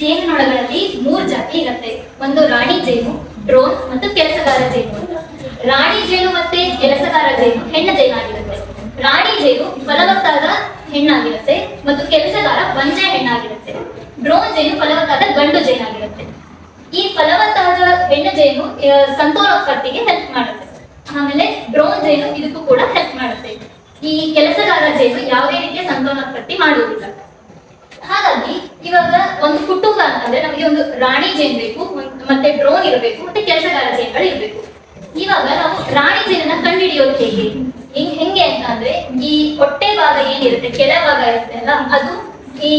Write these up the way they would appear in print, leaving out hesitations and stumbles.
ಜೇನುನೊಣಗಳಲ್ಲಿ 3 ಜಾತಿ ಇರುತ್ತೆ. ಒಂದು ರಾಣಿ ಜೇನು, ಡ್ರೋನ್ ಮತ್ತು ಕೆಲಸಗಾರ ಜೇನು. ರಾಣಿ ಜೇನು ಮತ್ತೆ ಕೆಲಸಗಾರ ಜೇನು ಹೆಣ್ಣು ಜೇನಾಗಿರುತ್ತೆ. ರಾಣಿ ಜೇನು ಫಲವತ್ತಾದ ಹೆಣ್ಣಾಗಿರುತ್ತೆ ಮತ್ತು ಕೆಲಸಗಾರ ಬಂಜೆ ಹೆಣ್ಣಾಗಿರುತ್ತೆ. ಡ್ರೋನ್ ಜೇನು ಫಲವತ್ತಾದ ಗಂಡು ಜೇನಾಗಿರುತ್ತೆ. ಈ ಫಲವತ್ತಾದ ಹೆಣ್ಣು ಜೇನು ಸಂತಾನೋತ್ಪತ್ತಿಗೆ ಹೆಲ್ಪ್ ಮಾಡುತ್ತೆ. ಆಮೇಲೆ ಡ್ರೋನ್ ಜೇನು ಇದಕ್ಕೂ ಕೂಡ ಹೆಲ್ಪ್ ಮಾಡುತ್ತೆ. ಈ ಕೆಲಸಗಾರ ಜೇನು ಯಾವುದೇ ರೀತಿಯ ಸಂತಾನೋತ್ಪತ್ತಿ ಮಾಡುವುದಿಲ್ಲ. ಹಾಗಾಗಿ ಇವಾಗ ಒಂದು ಕುಟುಂಬ ಅಂತಂದ್ರೆ ನಮಗೆ ಒಂದು ರಾಣಿ ಜೇನ್ ಬೇಕು, ಮತ್ತೆ ಡ್ರೋನ್ ಇರಬೇಕು, ಮತ್ತೆ ಕೆಲಸಗಾರ ಜೇನ್ಗಳು ಇರಬೇಕು. ಇವಾಗ ನಾವು ರಾಣಿ ಜೇನನ್ನ ಕಂಡುಹಿಡಿಯೋದು ಹೆಂಗೆ ಅಂತ ಅಂದ್ರೆ ಈ ಹೊಟ್ಟೆ ಭಾಗ ಏನಿರುತ್ತೆ, ಕೆಳ ಭಾಗ ಇರುತ್ತೆ ಅಲ್ಲ, ಅದು ಈ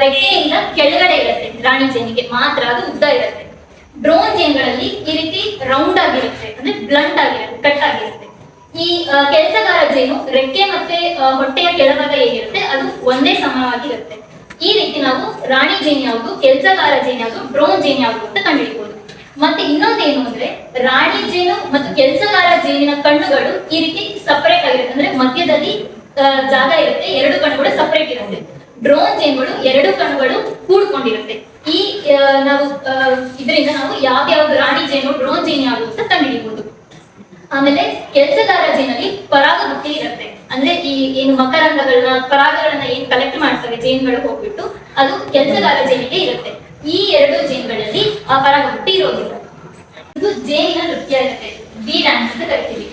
ರೆಕ್ಕೆಯಿಂದ ಕೆಳಗಡೆ ಇರುತ್ತೆ. ರಾಣಿ ಜೇನಿಗೆ ಮಾತ್ರ ಅದು ಉದ್ದ ಇರುತ್ತೆ. ಡ್ರೋನ್ ಜೇನ್ಗಳಲ್ಲಿ ಈ ರೀತಿ ರೌಂಡ್ ಆಗಿರುತ್ತೆ, ಅಂದ್ರೆ ಬ್ಲಂಟ್ ಆಗಿರುತ್ತೆ, ಕಟ್ ಆಗಿರುತ್ತೆ. ಈ ಕೆಲಸಗಾರ ಜೇನು ರೆಕ್ಕೆ ಮತ್ತೆ ಹೊಟ್ಟೆಯ ಕೆಳಭಾಗ ಹೇಗಿರುತ್ತೆ ಅದು ಒಂದೇ ಸಮವಾಗಿರುತ್ತೆ. ಈ ರೀತಿ ನಾವು ರಾಣಿ ಜೇನ್ ಯಾವುದು, ಕೆಲಸಗಾರ ಜೇನ್ ಯಾವುದು, ಡ್ರೋನ್ ಜೇನ್ ಯಾವುದು ಅಂತ ಕಂಡುಹಿಡಿಬಹುದು. ಮತ್ತೆ ಇನ್ನೊಂದೇನು ಅಂದ್ರೆ ರಾಣಿ ಜೇನು ಮತ್ತು ಕೆಲಸಗಾರ ಜೇನಿನ ಕಣ್ಣುಗಳು ಈ ರೀತಿ ಸಪರೇಟ್ ಆಗಿರುತ್ತೆ, ಅಂದ್ರೆ ಮಧ್ಯದಲ್ಲಿ ಜಾಗ ಇರುತ್ತೆ, 2 ಕಣ್ಣುಗಳು ಸಪರೇಟ್ ಇರುತ್ತೆ. ಡ್ರೋನ್ ಜೇನ್ಗಳು 2 ಕಣ್ಣುಗಳು ಕೂಡ್ಕೊಂಡಿರುತ್ತೆ. ಈ ನಾವು ಇದರಿಂದ ನಾವು ಯಾವ್ಯಾವ್ದು ರಾಣಿ ಜೇನು, ಡ್ರೋನ್ ಜೇನ್ ಯಾವುದು ಅಂತ ಕಂಡುಹಿಡಿಬಹುದು. ಆಮೇಲೆ ಕೆಲಸಗಾರ ಜೇನಲ್ಲಿ ಪರಾಗಬುಟ್ಟಿ ಇರುತ್ತೆ, ಅಂದ್ರೆ ಈ ಏನು ಮಕರಂದಗಳನ್ನ ಪರಾಗಗಳನ್ನ ಏನ್ ಕಲೆಕ್ಟ್ ಮಾಡ್ತವೆ ಜೇನ್ಗಳು ಹೋಗ್ಬಿಟ್ಟು ಅದು ಕೆಲಸಗಾರ ಜೇನಿಗೆ ಇರುತ್ತೆ. ಈ 2 ಜೇನ್ಗಳಲ್ಲಿ ಆ ಪರಾಗಬುಟ್ಟಿ ಇರೋದಿಲ್ಲ. ಇದು ಜೇನಿನ ನೃತ್ಯ ಇರುತ್ತೆ, ಬಿ ಡ್ಯಾನ್ಸ್ ಅಂತ ಕರಿತೀವಿ.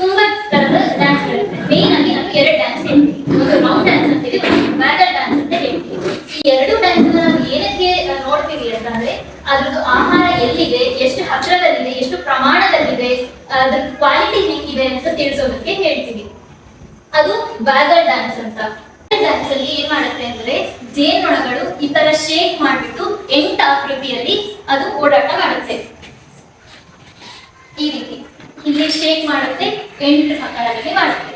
ತುಂಬಾ ತರದ ಡ್ಯಾನ್ಸ್ ಇರುತ್ತೆ. ಮೇನ್ ಆಗಿ ನಾವು 2 ಡ್ಯಾನ್ಸ್ ಹೇಳ್ತೀವಿ. ಒಂದು ರೌಂಡ್ ಡ್ಯಾನ್ಸ್ ಅಂತೀವಿ, ವ್ಯಾಗಲ್ ಡ್ಯಾನ್ಸ್ ಅಂತ ಹೇಳ್ತೀವಿ. ಈ 2 ಡ್ಯಾನ್ಸ್ ನಾವು ಏನಕ್ಕೆ ನೋಡ್ತೀವಿ ಅಂತಂದ್ರೆ ಅದ್ರದ್ದು ಆಹಾರ ಎಲ್ಲಿದೆ, ಎಷ್ಟು ಹತ್ತಿರದಲ್ಲಿದೆ, ಎಷ್ಟು ಪ್ರಮಾಣದಲ್ಲಿದೆ, ಅದ್ರ ಕ್ವಾಲಿಟಿ ಹೆಂಗಿದೆ ಅಂತ ತಿಳಿಸೋದಕ್ಕೆ ಹೇಳ್ತೀವಿ. ಅದು ವ್ಯಾಗಲ್ ಡ್ಯಾನ್ಸ್ ಅಂತ. ಡ್ಯಾನ್ಸ್ ಅಲ್ಲಿ ಏನ್ ಮಾಡುತ್ತೆ ಅಂದ್ರೆ ಜೇನುನೊಣಗಳು ಈ ತರ ಶೇಕ್ ಮಾಡ್ಬಿಟ್ಟು 8 ಆಕೃತಿಯಲ್ಲಿ ಅದು ಓಡಾಟ ಮಾಡುತ್ತೆ. ಈ ರೀತಿ ಇಲ್ಲಿ ಶೇಕ್ ಮಾಡುತ್ತೆ, 8 ಆಕಾರದಲ್ಲಿ ಮಾಡುತ್ತೆ.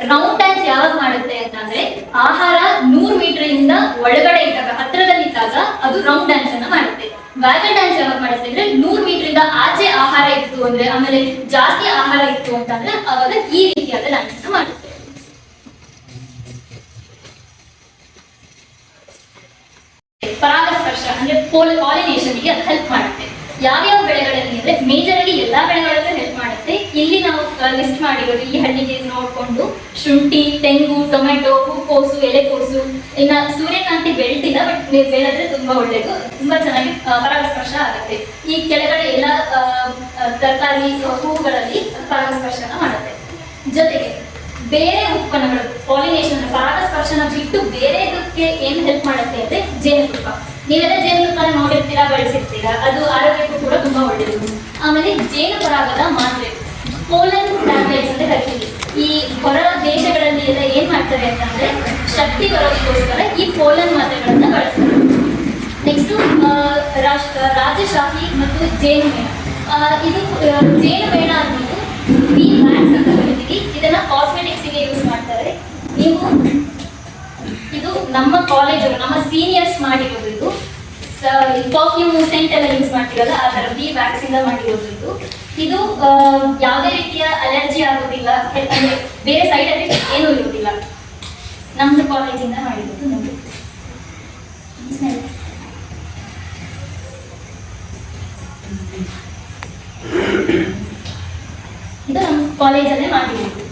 ರೌಂಡ್ ಡ್ಯಾನ್ಸ್ ಯಾವಾಗ ಮಾಡುತ್ತೆ ಅಂತಂದ್ರೆ ಆಹಾರ 100 ಮೀಟರ್ ಇಂದ ಒಳಗಡೆ ಇದ್ದಾಗ, ಹತ್ತಿರದಲ್ಲಿದ್ದಾಗ ಅದು ರೌಂಡ್ ಡ್ಯಾನ್ಸ್ ಅನ್ನ ಮಾಡುತ್ತೆ. ವ್ಯಾಗಲ್ ಡ್ಯಾನ್ಸ್ ಯಾವಾಗ ಮಾಡುತ್ತೆ ಅಂದ್ರೆ 100 ಮೀಟರ್ ಇಂದ ಆಚೆ ಆಹಾರ ಇತ್ತು ಅಂದ್ರೆ, ಆಮೇಲೆ ಜಾಸ್ತಿ ಆಹಾರ ಇತ್ತು ಅಂತಂದ್ರೆ ಅವಾಗ ಈ ರೀತಿಯಾದ ಡ್ಯಾನ್ಸ್ ಅನ್ನ ಮಾಡುತ್ತೆ. ಪರಾಗಸ್ಪರ್ಶ ಅಂದ್ರೆ ಪಾಲಿನೇಷನ್ ಗೆ ಹೆಲ್ಪ್ ಮಾಡುತ್ತೆ. ಯಾವ್ಯಾವ ಬೆಳೆಗಳಲ್ಲಿ ಅಂದ್ರೆ ಮೇಜರ್ ಆಗಿ ಎಲ್ಲಾ ಬೆಳೆಗಳಲ್ಲೂ ಹೆಲ್ಪ್ ಮಾಡುತ್ತೆ. ಇಲ್ಲಿ ನಾವು ಲಿಸ್ಟ್ ಮಾಡಿರೋದು ಈ ಹಳ್ಳಿಗೆ ನೋಡ್ಕೊಂಡು ಶುಂಠಿ, ತೆಂಗು, ಟೊಮೆಟೊ, ಹೂಕೋಸು, ಎಲೆಕೋಸು, ಇನ್ನ ಸೂರ್ಯಕಾಂತಿ ಬೆಳ್ತಿಲ್ಲ, ಬಟ್ ನೀವು ಬೆಳೆದ್ರೆ ತುಂಬಾ ಒಳ್ಳೇದು, ತುಂಬಾ ಚೆನ್ನಾಗಿ ಪರಾಗಸ್ಪರ್ಶ ಆಗುತ್ತೆ. ಈ ಕೆಳಗಡೆ ಎಲ್ಲ ತರಕಾರಿ ಹೂವುಗಳಲ್ಲಿ ಪರಾಗಸ್ಪರ್ಶನ ಮಾಡುತ್ತೆ. ಜೊತೆಗೆ ಬೇರೆ ಉತ್ಪನ್ನಗಳು ಪಾಲಿನೇಷನ್ ಪರಾಗಸ್ಪರ್ಶನ ಬಿಟ್ಟು ಬೇರೆದಕ್ಕೆ ಏನ್ ಹೆಲ್ಪ್ ಮಾಡುತ್ತೆ ಅಂದ್ರೆ ಜೇನುತುಪ್ಪ. ನೀವೆಲ್ಲ ಜೇನುತುಪ್ಪ ನೋಡಿರ್ತೀರಾ, ಬಳಸಿರ್ತೀರಾ, ಅದು ಆರೋಗ್ಯಕ್ಕೂ ಕೂಡ ತುಂಬಾ ಒಳ್ಳೆಯದು. ಆಮೇಲೆ ಜೇನು ಪರಾಗದ ಮಾತ್ರೆ, ಪೋಲನ್ ಟ್ಯಾಬ್ಲೆಟ್ಸ್ ಅಂತ ಕರಿತೀವಿ. ಈ ಹೊರ ದೇಶಗಳಲ್ಲಿ ಎಲ್ಲ ಏನ್ ಮಾಡ್ತಾರೆ ಅಂತಂದ್ರೆ ಶಕ್ತಿ ಬರೋದಕ್ಕೋಸ್ಕರ ಈ ಪೋಲನ್ ಮಾತ್ರೆಗಳನ್ನ ಬಳಸ್ತಾರೆ. ನೆಕ್ಸ್ಟ್ ರಾಜಶಾಹಿ ಮತ್ತು ಜೇನುಮೇಣ. ಇದು ಜೇನುಮೇಣ ಅನ್ನೋದು ಬಿ ವ್ಯಾಕ್ಸ್ ಅಂತ ಕರಿತೀವಿ. ಇದನ್ನ ಕಾಸ್ಮೆಟಿಕ್ಸ್ ಗೆ ಯೂಸ್ ಮಾಡ್ತಾರೆ. ನೀವು ಇದು ನಮ್ಮ ಕಾಲೇಜ್ ನಮ್ಮ ಸೀನಿಯರ್ಸ್ ಮಾಡಿರೋದು. ಇದು ಪರ್ಫ್ಯೂಮ್ ಸೆಂಟ್ ಎಲ್ಲ ಯೂಸ್ ಮಾಡ್ತೀವಲ್ಲ ಆ ತರ ಬಿ ವ್ಯಾಕ್ಸ್ ಇಂದ ಮಾಡಿರೋದು. ಇದು ಯಾವುದೇ ರೀತಿಯ ಅಲರ್ಜಿ ಆಗೋದಿಲ್ಲ, ಅಂದ್ರೆ ಬೇರೆ ಸೈಡ್ ಎಫೆಕ್ಟ್ ಏನೂ ಇರೋದಿಲ್ಲ. ನಮ್ದು ಕಾಲೇಜಿಂದ ಮಾಡಿರೋದು. ನೋಡಿ ಇದು ನಮ್ಮ ಕಾಲೇಜಲ್ಲೇ ಮಾಡಿರೋದು.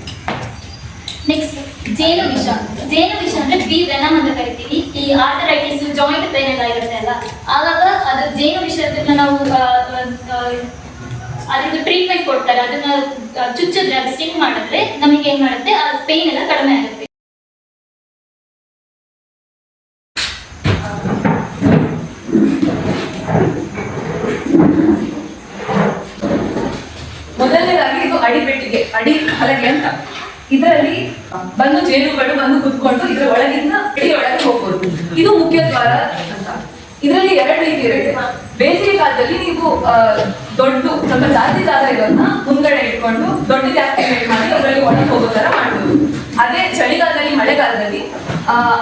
ನೆಕ್ಸ್ಟ್ ಜೇನು ವಿಷ. ಜೇನು ವಿಷ ಅಂದ್ರೆ ಬಿ ವೆನಮ್ ಅಂತ ಕರಿತೀವಿ. ಈ ಆರ್ಥರೈಟಿಸ್, ಜಾಯಿಂಟ್ ಪೇನ್ ಎಲ್ಲ ಇರುತ್ತೆ ಅಲ್ಲ, ಆವಾಗ ಅದು ಜೇನು ವಿಷಯದನ್ನ ನಾವು ಅದ್ರದ್ದು ಟ್ರೀಟ್ಮೆಂಟ್ ಕೊಡ್ತಾರೆ. ಅದನ್ನ ಚುಚ್ಚಿದ್ರೆ, ಅದು ಸ್ಟಿಕ್ ಮಾಡಿದ್ರೆ ನಮಗೆ ಏನ್ ಮಾಡುತ್ತೆ, ಆ ಪೇನ್ ಎಲ್ಲ ಕಡಿಮೆ ಆಗುತ್ತೆ. ಮೊದಲನೇದಾಗಿ ಇದು ಅಡಿಪೆಟ್ಟಿಗೆ, ಅಡಿ ಹಲಗೆ ಅಂತ. ಇದರಲ್ಲಿ ಬಂದು ಜೇನುಗಳು ಬಂದು ಕುತ್ಕೊಂಡು ಇದರ ಒಳಗಿಂದ ಅಡಿ ಒಳಗೆ ಹೋಗ್ಬೋದು. ಇದು ಮುಖ್ಯ ದ್ವಾರ ಅಂತ. ಇದರಲ್ಲಿ 2 ರೀತಿ ಇರುತ್ತೆ. ಬೇಸಿಗೆ ಕಾಲದಲ್ಲಿ ನೀವು ದೊಡ್ಡ ಸ್ವಲ್ಪ ಜಾಸ್ತಿ ಜಾಗ ಇರೋದನ್ನ ಮುಂದ್ಗಡೆ ಇಟ್ಕೊಂಡು ದೊಡ್ಡದು ಆಕ್ಟಿವೇಟ್ ಮಾಡಿ ಅದರಲ್ಲಿ ಒಳಗೆ ಹೋಗೋ ತರ ಮಾಡ್ಬೋದು. ಅದೇ ಚಳಿಗಾಲದಲ್ಲಿ, ಮಳೆಗಾಲದಲ್ಲಿ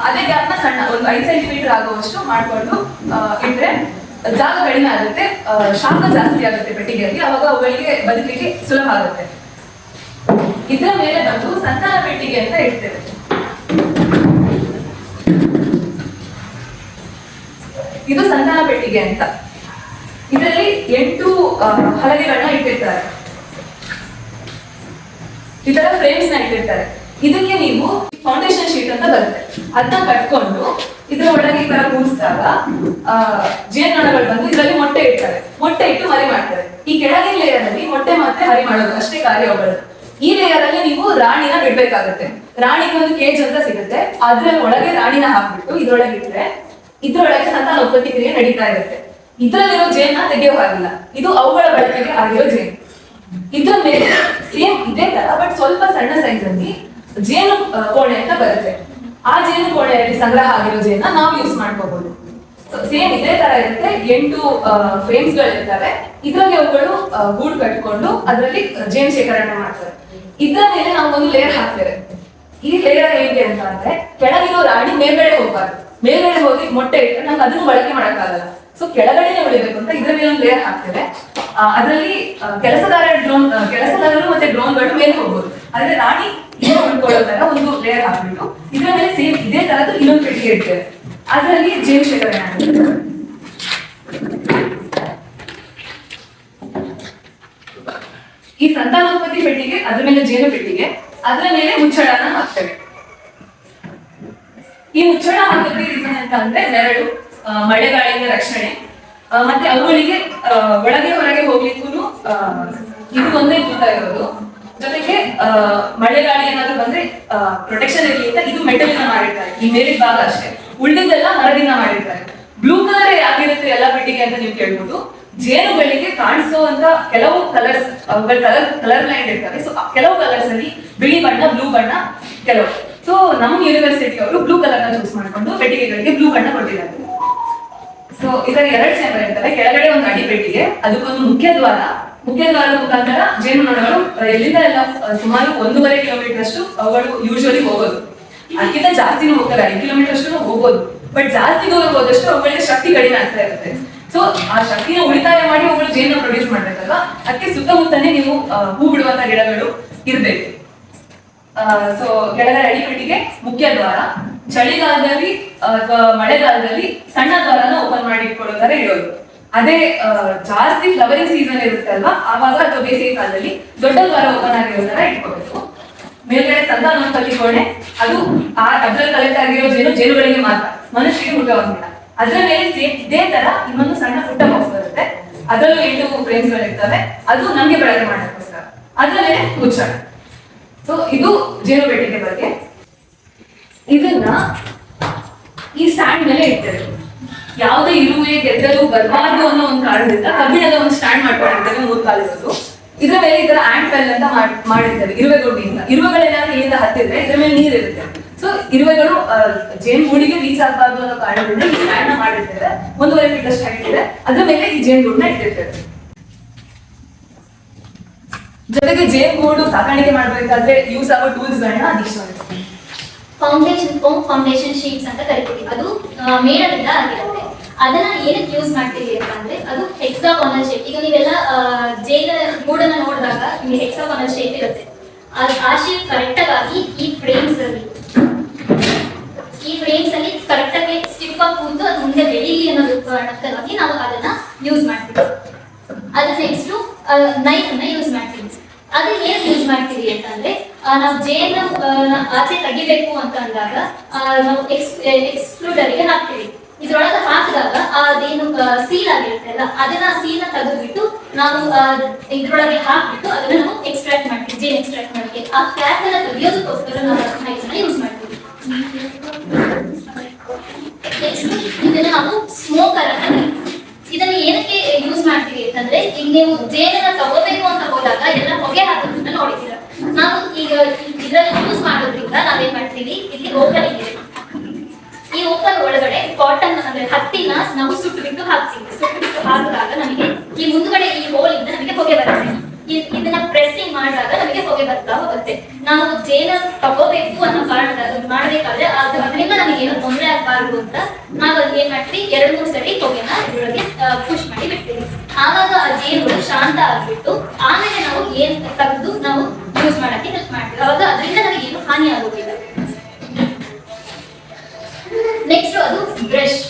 ಅದೇ ಗ್ಯಾಪ್ನ ಸಣ್ಣ ಒಂದು 5 ಸೆಂಟಿಮೀಟರ್ ಆಗುವಷ್ಟು ಮಾಡ್ಕೊಂಡು ಇಟ್ರೆ ಜಾಗ ಕಡಿಮೆ ಆಗುತ್ತೆ, ಶಾಖ ಜಾಸ್ತಿ ಆಗುತ್ತೆ ಪೆಟ್ಟಿಗೆಯಲ್ಲಿ, ಅವಾಗ ಅವುಗಳಿಗೆ ಬದುಕಲಿಕ್ಕೆ ಸುಲಭ ಆಗುತ್ತೆ. ಇದರ ಮೇಲೆ ಬಂದು ಸಂತಾನ ಪೆಟ್ಟಿಗೆ ಅಂತ ಇಡ್ತೇವೆ. ಇದು ಸಂತಾನ ಪೆಟ್ಟಿಗೆ. ಪೆಟ್ಟಿಗೆ ಅಂತ. ಇದರಲ್ಲಿ 8 ಹಲಗೆಗಳನ್ನ ಇಟ್ಟಿರ್ತಾರೆ, ಈ ತರ ಫ್ರೇಮ್ಸ್ ನ ಇಟ್ಟಿರ್ತಾರೆ. ಇದಕ್ಕೆ ನೀವು ಫೌಂಡೇಶನ್ ಶೀಟ್ ಅಂತ ಬರುತ್ತೆ, ಅದನ್ನ ಕಟ್ಕೊಂಡು ಇದರ ಒಳಗೆ ಈ ತರ ಕೂರಿಸಿದಾಗ ಜೇನುನೊಣಗಳು ಬಂದು ಇದರಲ್ಲಿ ಮೊಟ್ಟೆ ಇಡ್ತಾರೆ, ಮೊಟ್ಟೆ ಇಟ್ಟು ಮರಿ ಮಾಡ್ತಾರೆ. ಈ ಕೆಳಗಿನ ಲೇಯರ್ ಅಲ್ಲಿ ಮೊಟ್ಟೆ ಮತ್ತೆ ಮರಿ ಮಾಡೋದು ಅಷ್ಟೇ ಕಾರ್ಯ ಅವುಗಳು. ಈ ಲೇಯರ್ ಅಲ್ಲಿ ನೀವು ರಾಣಿನ ಬಿಡ್ಬೇಕಾಗುತ್ತೆ. ರಾಣಿಗೆ ಒಂದು ಕೇಜ್ ಅಂತ ಸಿಗುತ್ತೆ, ಅದ್ರ ಒಳಗೆ ರಾಣಿನ ಹಾಕ್ಬಿಟ್ಟು ಇದ್ರೊಳಗೆ ಇಟ್ರೆ ಇದ್ರೊಳಗೆ ಸಂತಾನೋತ್ಪತ್ತಿ ಕ್ರಿಯೆ ನಡೀತಾ ಇರುತ್ತೆ. ಇದ್ರಲ್ಲಿರೋ ಜೇನ್ನ ತೆಗೆಯೋ ಹಾಗಿಲ್ಲ, ಇದು ಅವುಗಳ ಬಳಕೆಗೆ ಆಗಿರೋ ಜೇನು. ಇದ್ರ ಮೇಲೆ ಸೇಮ್ ಇದೇ ತರ ಬಟ್ ಸ್ವಲ್ಪ ಸಣ್ಣ ಸೈಜ್ ಅಲ್ಲಿ ಜೇನು ಕೋಣೆ ಅಂತ ಬರುತ್ತೆ. ಆ ಜೇನು ಕೋಣೆಯಲ್ಲಿ ಸಂಗ್ರಹ ಆಗಿರೋ ಜೇನ ನಾವು ಯೂಸ್ ಮಾಡ್ಕೋಬಹುದು. ಸೇಮ್ ಇದೇ ತರ ಇರುತ್ತೆ. 8 ಫ್ರೇಮ್ಸ್ ಗಳು ಇರ್ತವೆ, ಇದ್ರಲ್ಲಿ ಅವುಗಳು ಗೂಡು ಕಟ್ಕೊಂಡು ಅದರಲ್ಲಿ ಜೇನು ಶೇಖರಣೆ ಮಾಡ್ತಾರೆ. ಇದರ ಮೇಲೆ ನಾವು ಒಂದು ಲೇಯರ್ ಹಾಕ್ತೇವೆ. ಈ ಲೇಯರ್ ಹೇಗೆ ಅಂತ ಅಂದ್ರೆ ಕೆಳಗಿರೋ ರಾಣಿ ಮೇಲ್ಗಡೆ ಹೋಗ್ಬಾರ್ದು, ಮೇಲ್ಗಡೆ ಹೋಗಿ ಮೊಟ್ಟೆ ಇಟ್ಟರೆ ನಮ್ಗೆ ಅದನ್ನು ಬಳಕೆ ಮಾಡಕ್ಕಾಗಲ್ಲ. ಸೊ ಕೆಳಗಡೆನೆ ಉಳಿಬೇಕು ಅಂತ ಇದ್ರ ಮೇಲೆ ಒಂದು ಲೇಯರ್ ಹಾಕ್ತೇವೆ. ಅದರಲ್ಲಿ ಕೆಲಸಗಾರರು ಮತ್ತೆ ಡ್ರೋನ್ಗಳು ಮೇಲೆ ಹೋಗ್ಬೋದು. ಆದ್ರೆ ರಾಣಿ ಏನು ಉಳ್ಕೊಳ್ಳೋ ತರ ಒಂದು ಲೇಯರ್ ಹಾಕ್ಬಿಟ್ಟು ಇದ್ರ ಮೇಲೆ ಸೇಮ್ ಇದೇ ತರದ್ದು ಇನ್ನೊಂದು ಪೆಟ್ಟಿಗೆ ಇರ್ತೇವೆ, ಅದರಲ್ಲಿ ಜೇನು ಶೇಖರಣೆ ಆಗುತ್ತೆ. ಈ ಸಂತಾನೋತ್ಪತ್ತಿ ಪೆಟ್ಟಿಗೆ, ಅದ್ರ ಮೇಲೆ ಜೇನು ಪೆಟ್ಟಿಗೆ, ಅದರ ಮೇಲೆ ಮುಚ್ಚಳನ ಹಾಕ್ತೇವೆ. ಈ ಮುಚ್ಚಳ ಹಾಕೋದಕ್ಕೆ ರೀಸನ್ ಅಂತ ಅಂದ್ರೆ ನೆರಳು, ಮಳೆಗಾಳಿಯಿಂದ ರಕ್ಷಣೆ, ಮತ್ತೆ ಅವುಗಳಿಗೆ ಒಳಗೆ ಹೊರಗೆ ಹೋಗ್ಲಿಕ್ಕೂ ಇದು ಒಂದೇ ತೂಕ ಇರೋದು. ಜೊತೆಗೆ ಮಳೆಗಾಳಿ ಏನಾದ್ರು ಬಂದ್ರೆ ಪ್ರೊಟೆಕ್ಷನ್ ಇರಲಿ ಅಂತ ಇದು ಮೆಟಲಿನ ಮಾಡಿರ್ತಾರೆ, ಈ ಮೇಲಿನ ಭಾಗ ಅಷ್ಟೇ, ಉಳಿದಿದ್ದೆಲ್ಲ ಮರದಿಂದ ಮಾಡಿರ್ತಾರೆ. ಬ್ಲೂ ಕಲರ್ ಯಾಗಿರುತ್ತೆ ಎಲ್ಲ ಪೆಟ್ಟಿಗೆ ಅಂತ ನೀವು ಕೇಳ್ಬೋದು. ಜೇನುಗಳಿಗೆ ಕಾಣಿಸುವಂತ ಕೆಲವು ಕಲರ್ಸ್, ಅವುಗಳ ಕಲರ್ ಲೈನ್ ಇರ್ತವೆ. ಸೊ ಕೆಲವು ಕಲರ್ಸ್ ಅಲ್ಲಿ ಬಿಳಿ ಬಣ್ಣ, ಬ್ಲೂ ಬಣ್ಣ ಕೆಲವು. ಸೊ ನಮ್ಮ ಯೂನಿವರ್ಸಿಟಿ ಅವರು ಬ್ಲೂ ಕಲರ್ ನ ಚೂಸ್ ಮಾಡ್ಕೊಂಡು ಪೆಟ್ಟಿಗೆಗಳಿಗೆ ಬ್ಲೂ ಬಣ್ಣ ಕೊಟ್ಟಿದ್ದಾರೆ. ಸೊ ಇದರ 2 ಚೇಂಬರ್ ಇರ್ತವೆ, ಕೆಳಗಡೆ ಒಂದು ಅಡಿ ಪೆಟ್ಟಿಗೆ, ಅದಕ್ಕೊಂದು ಮುಖ್ಯದ್ವಾರದ ಮುಖಾಂತರ ಜೇನುನೊಣಗಳು ಎಲ್ಲಿಂದ ಎಲ್ಲ ಸುಮಾರು 1.5 ಕಿಲೋಮೀಟರ್ ಅಷ್ಟು ಅವುಗಳು ಯೂಶುವಲಿ ಹೋಗೋದು. ಅದಕ್ಕಿಂತ ಜಾಸ್ತಿನೂ ಹೋಗ್ತವೆ, 5 ಕಿಲೋಮೀಟರ್ ಅಷ್ಟು ಹೋಗ್ಬೋದು. ಬಟ್ ಜಾಸ್ತಿ ದೂರ ಹೋದಷ್ಟು ಅವುಗಳಿಗೆ ಶಕ್ತಿ ಕಡಿಮೆ ಆಗ್ತಾ ಇರುತ್ತೆ. ಸೊ ಆ ಶಕ್ತಿನ ಉಳಿತಾಯ ಮಾಡಿ ಅವುಗಳು ಜೇನು ಪ್ರೊಡ್ಯೂಸ್ ಮಾಡ್ಬೇಕಲ್ವಾ, ಅದಕ್ಕೆ ಸುತ್ತಮುತ್ತನೇ ನೀವು ಹೂ ಬಿಡುವಂತ ಗಿಡಗಳು ಇರ್ಬೇಕು. ಸೊ ಕೆಳಗಡೆ ಅಡಿಪೆಟ್ಟಿಗೆ, ಮುಖ್ಯ ದ್ವಾರ, ಚಳಿಗಾಲದಲ್ಲಿ ಅಥವಾ ಮಳೆಗಾಲದಲ್ಲಿ ಸಣ್ಣ ದ್ವಾರನ ಓಪನ್ ಮಾಡಿ ಇಟ್ಕೊಳ್ಳೋ ತರ ಇಡೋದು. ಅದೇ ಜಾಸ್ತಿ ಫ್ಲವರಿಂಗ್ ಸೀಸನ್ ಇರುತ್ತೆ ಅಲ್ವಾ, ಆವಾಗ ಅಥವಾ ಬೇಸಿಗೆ ಕಾಲದಲ್ಲಿ ದೊಡ್ಡ ದ್ವಾರ ಓಪನ್ ಆಗಿರೋ ತರ ಇಟ್ಕೋಬೇಕು. ಮೇಲ್ಗಡೆ ಸಂತಾನೋತ್ಪತ್ತಿ ಕೋಣೆ, ಅದು ಅದ್ರಲ್ಲಿ ಕಲೆಕ್ಟ್ ಆಗಿರೋ ಜೇನುಗಳಿಗೆ ಮಾತ್ರ, ಮನುಷ್ಯರಿಗೆ ಮುಟ್ಟುವಂಗಿಲ್ಲ. ಅದರ ಮೇಲೆ ಸೇಮ್ ಇದೇ ತರ ಇನ್ನೊಂದು ಸಣ್ಣ ಪುಟ್ಟ ಬಾಕ್ಸ್ ಬರುತ್ತೆ, ಅದರಲ್ಲೂ 8 ಫ್ರೇಮ್ಸ್ ಗಳು ಇರ್ತವೆ, ಅದು ನಮ್ಗೆ ಬಳಕೆ ಮಾಡೋಕ್ಕೋಸ್ಕರ. ಅದರ ಮೇಲೆ ಮುಚ್ಚಳ. ಸೊ ಇದು ಜೇನು ಪೆಟ್ಟಿಗೆ ಬಗ್ಗೆ. ಇದನ್ನ ಈ ಸ್ಟ್ಯಾಂಡ್ ಮೇಲೆ ಇಡ್ತೇವೆ. ಯಾವುದೇ ಇರುವೆ ಗೆದ್ದಲು ಬರಬಾರ್ದು ಅನ್ನೋ ಒಂದು ಕಾರಣದಿಂದ ಕಬ್ಬಿಣದ ಒಂದು ಸ್ಟ್ಯಾಂಡ್ ಮಾಡ್ಕೊಂಡಿರ್ತೇವೆ, 3 ಕಾಲಿರೋದು. ಇದ್ರ ಮೇಲೆ ಈ ತರ ಆಂಟ್ ಪೆಲ್ ಅಂತ ಮಾಡಿರ್ತೇವೆ ಇರುವೆ ಗುಂಡಿಯಿಂದ. ಇರುವೆಗಳೇನಾದ್ರೂ ಇಲ್ಲಿಂದ ಹತ್ತಿದ್ರೆ ಇದ್ರ ಮೇಲೆ ನೀರ್ ಇರುತ್ತೆ. ಸೊ ಇರುವೆಗಳು ಜೇನು ಗೂಡಿಗೆ ರೀಚ್ ಆಗಬಾರ್ದು ಅನ್ನೋ ಕಾರಣದಿಂದ ಈ ಸ್ಟ್ಯಾಂಡ್ ನ ಮಾಡಿರ್ತೇವೆ. 1.5 ಫೀಟ್ ಅಷ್ಟು ಹೈಟ್ ಇದೆ, ಅದ್ರ ಮೇಲೆ ಈ ಜೇನು ಗೂಡನ್ನ ಇಟ್ಟಿರ್ತೇವೆ. ಜೊತೆಗೆ ಜೇನು ಗೂಡು ಸಾಕಾಣಿಕೆ ಮಾಡ್ಬೇಕಾದ್ರೆ ಯೂಸ್ ಆಗೋ ಟೂಲ್ಸ್ ಗಳನ್ನ ಅದೀಕ್ಷಿಸ್ತೀವಿ. ಫೌಂಡೇಶನ್ ಶೀಟ್ಸ್ ಅಂತ ಕರಿತೀವಿ. ಅದು ಮೇಣದಿಂದ ಆಗಿರುತ್ತೆ. ಅದನ್ನ ಏನಕ್ಕೆ ಯೂಸ್ ಮಾಡ್ತೀವಿ ಅಂತಂದ್ರೆ ಅದು ಹೆಕ್ಸಾಗೋನಲ್ ಶೇಪ್. ಈಗ ನೀವೆಲ್ಲ ಜೇನ ಗೂಡನ್ನ ನೋಡಿದಾಗ ನಿಮಗೆ ಹೆಕ್ಸಾಗೋನಲ್ ಶೇಪ್ ಇರುತ್ತೆ. ಆ ಶೇಪ್ ಕರೆಕ್ಟ್ ಆಗಿ ಈ ಫ್ರೇಮ್ಸ್ ಅಲ್ಲಿ ಕರೆಕ್ಟ್ ಆಗಿ ಸ್ಟಿಫ್ ಆಗಿ ಕೂತು ಅದು ಮುಂದೆ ಬೆಳೀಲಿ ಅನ್ನೋದು ಕಾರಣಕ್ಕಾಗಿ ನಾವು ಅದನ್ನ ಯೂಸ್ ಮಾಡ್ತೀವಿ. ಅದು ನೆಕ್ಸ್ಟ್ ನೈಫ್ ಅನ್ನ ಯೂಸ್ ಮಾಡ್ತೀವಿ. ಅದು ಏನ್ ಯೂಸ್ ಮಾಡ್ತೀವಿ ಅಂತಂದ್ರೆ ನಾವು ಜೇನು ಆಚೆ ತೆಗಿಬೇಕು ಅಂತ ಅಂದಾಗ ನಾವು ಎಕ್ಸ್ಕ್ಲೂಡರ್ಗೆ ಹಾಕ್ತೀವಿ. ಇದ್ರೊಳಗೆ ಹಾಕಿದಾಗ ಅದೇನು ಸೀಲ್ ಆಗಿರುತ್ತೆ ಅಲ್ಲ, ಅದನ್ನ ಸೀಲ್ ನ ತೆಗೆದ್ಬಿಟ್ಟು ನಾವು ಇದ್ರೊಳಗೆ ಹಾಕ್ಬಿಟ್ಟು ಅದನ್ನ ನಾವು ಎಕ್ಸ್ಟ್ರಾಕ್ಟ್ ಮಾಡ್ತೀವಿ. ಜೇನ್ ಎಕ್ಸ್ಟ್ರಾಕ್ಟ್ ಮಾಡಕ್ಕೆ ಆ ಕ್ಯಾಪ್ ಅನ್ನ ತೆಗಿಯೋದಕ್ಕೋಸ್ಕರ ನಾವು ನೈಫ್ನ ಯೂಸ್ ಮಾಡ್ತೀವಿ. ನೆಕ್ಸ್ಟ್ ಇದನ್ನ ನಾವು ಸ್ಮೋಕರ್ ಅಂತ ಇದನ್ನ ಏನಕ್ಕೆ ಯೂಸ್ ಮಾಡ್ತೀವಿ ಅಂತಂದ್ರೆ ಈಗ ನೀವು ಜೇನನ್ನ ತಗೋಬೇಕು ಅಂತ ಹೋದಾಗ ಎಲ್ಲ ಹೊಗೆ ಹಾಕೋದನ್ನ ನೋಡಿದ್ದೀರ. ನಾವು ಈಗ ಇದ್ರಲ್ಲಿ ಯೂಸ್ ಮಾಡೋದ್ರಿಂದ ನಾವೇನ್ ಮಾಡ್ತೀವಿ, ಇಲ್ಲಿ ಓಪನಿಂಗ್ ಇದೆ. ಈ ಓಪನ್ ಒಳಗಡೆ ಕಾಟನ್ ಅಂದ್ರೆ ಹತ್ತಿನ ನಾವು ಸುಟ್ಟು ಹಾಕ್ತೀವಿ. ಸುಟ್ಟು ಹಾಕಿದಾಗ ನಮಗೆ ಈ ಮುಂದ್ಗಡೆ ಈ ಹೋಲ್ ಇಂದ ನಮಗೆ ಹೊಗೆ ಬರುತ್ತೆ. ಇದನ್ನ ಪ್ರೆಸ್ಸಿಂಗ್ ಮಾಡಿದಾಗ ನಮಗೆ ಹೊಗೆ ಬರ್ತಾ ಹೋಗುತ್ತೆ. ನಾವು ಜೇನ ತಗೋಬೇಕು ಅನ್ನೋ ಕಾರಣದ ಮಾಡ್ಬೇಕಾದ್ರೆ ಅದರಿಂದ ನಮಗೆ ಏನು ತೊಂದರೆ ಆಗಬಾರ್ದು ಅಂತ ನಾವು ಅಲ್ಲಿ ಏನ್ ಮಾಡ್ತೀವಿ, 2-3 ಸರಿ ಹೊಗೆನ ಇದ್ರೊಳಗೆ ಪುಷ್ ಮಾಡಿ ಬಿಡ್ತೀವಿ. ಆವಾಗ ಆ ಜೇನುಗಳು ಶಾಂತ ಆಗ್ಬಿಟ್ಟು ಆಮೇಲೆ ನಾವು ಏನ್ ತೆಗೆದು ನಾವು ಯೂಸ್ ಮಾಡಕ್ಕೆ ಹೆಲ್ಪ್ ಮಾಡ್ತೀವಿ. ಅವಾಗ ಅದರಿಂದ ನಮಗೆ ಏನು ಹಾನಿ ಆಗೋದಿಲ್ಲ. ನೆಕ್ಸ್ಟ್ ಅದು ಬ್ರಷ್.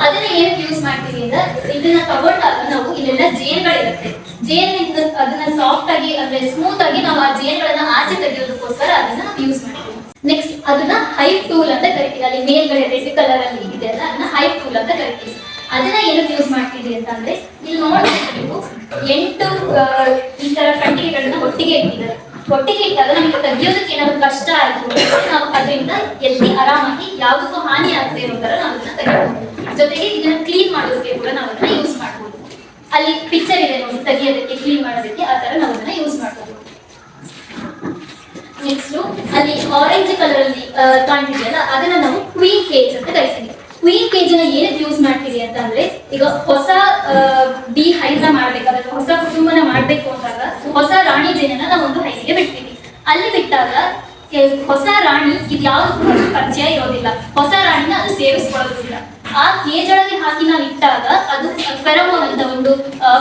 ಅದನ್ನ ಏನಕ್ಕೆ ಯೂಸ್ ಮಾಡ್ತೀವಿ ಅಂದ್ರೆ ಇದನ್ನ ತಗೊಂಡಾಗ ನಾವು ಇಲ್ಲೆಲ್ಲ ಜೇನ್ಗಳಿರುತ್ತೆ, ಜೇನಿಂದ ಅದನ್ನ ಸಾಫ್ಟ್ ಆಗಿ ಅಂದ್ರೆ ಸ್ಮೂತ್ ಆಗಿ ನಾವು ಆ ಜೇನ್ಗಳನ್ನ ಆಚೆ ತೆಗೆಯೋದಕ್ಕೋಸ್ಕರ ಅದನ್ನ ನಾವು ಯೂಸ್ ಮಾಡ್ತೀವಿ. ನೆಕ್ಸ್ಟ್ ಅದನ್ನ ಹೈಪ್ ಟೂಲ್ ಅಂತ ಕರಿತೀವಿ. ಅಲ್ಲಿ ಮೇಲ್ಗಡೆ ರೆಡ್ ಕಲರ್ ಅಲ್ಲಿ ಇದೆ ಅಲ್ಲ, ಅದನ್ನ ಹೈಪ್ ಟೂಲ್ ಅಂತ ಕರಿತೀವಿ. ಅದನ್ನ ಏನಕ್ಕೆ ಯೂಸ್ ಮಾಡ್ತೀವಿ ಅಂತ ಅಂದ್ರೆ ಇಲ್ಲಿ ನೋಡ್ಬೇಕು ನೀವು 8 ಈ ತರ ಕಟ್ಟಿಗೆಗಳನ್ನ ಒಟ್ಟಿಗೆ ಇಟ್ಟಿದ್ದಾರೆ. ಒಟ್ಟಿಗೆ ಇಟ್ಟಾಗ ನಮಗೆ ತೆಗಿಯೋದಕ್ಕೆ ಏನಾದ್ರು ಕಷ್ಟ ಆಯ್ತು ನಾವು ಅದರಿಂದ ಎಲ್ಲಿ ಆರಾಮಾಗಿ ಯಾವುದಕ್ಕೂ ಹಾನಿ ಆಗದೆ ಇರೋ ತರ ನಾವು ಅದನ್ನ ತೆಗಿಬಹುದು. ಜೊತೆಗೆ ಇದನ್ನ ಕ್ಲೀನ್ ಮಾಡೋದಕ್ಕೆ ಕೂಡ ನಾವು ಅದನ್ನ ಯೂಸ್ ಮಾಡಬಹುದು. ಅಲ್ಲಿ ಪಿಕ್ಚರ್ ಇದೆ ನೋಡಿ, ತೆಗಿಯೋದಕ್ಕೆ ಕ್ಲೀನ್ ಮಾಡೋದಕ್ಕೆ ಆ ತರ ನಾವು ಅದನ್ನ ಯೂಸ್ ಮಾಡಬಹುದು. ನೆಕ್ಸ್ಟ್ ಅಲ್ಲಿ ಆರೆಂಜ್ ಕಲರ್ ಅಲ್ಲಿ ಕಾಣ್ತಿದೆಯಲ್ಲ, ಅದನ್ನ ನಾವು ಕ್ವೀನ್ ಕೇಜ್ ಅಂತ ಕರಿತೀವಿ. ಕ್ವೀನ್ ಕೇಜ್ ನ ಏನಕ್ಕೆ ಯೂಸ್ ಮಾಡ್ತೀವಿ ಅಂತ ಅಂದ್ರೆ ಈಗ ಹೊಸ ಬಿ ಹೈವ್ ನ ಮಾಡ್ಬೇಕಾದ್ರೆ ಹೊಸ ಕುಟುಂಬನ ಮಾಡ್ಬೇಕು ಅಂದಾಗ ಹೊಸ ರಾಣಿ ಜೇನನ್ನ ನಾವು ಒಂದು ಹೈವಿಗೆ ಬಿಡ್ತೀವಿ. ಅಲ್ಲಿ ಬಿಟ್ಟಾಗ ಹೊಸ ರಾಣಿ ಇದ್ಯಾವುದಕ್ಕೂ ಪರಿಚಯ ಇರೋದಿಲ್ಲ, ಹೊಸ ರಾಣಿನ ಅದು ಸೇವಿಸ್ಕೊಳ್ಳೋದಿಲ್ಲ. ಆ ಕೇಜ್ ಒಳಗೆ ಹಾಕಿ ನಾವು ಇಟ್ಟಾಗ ಅದು ಫೆರಮೋನ್ ಅಂತ ಒಂದು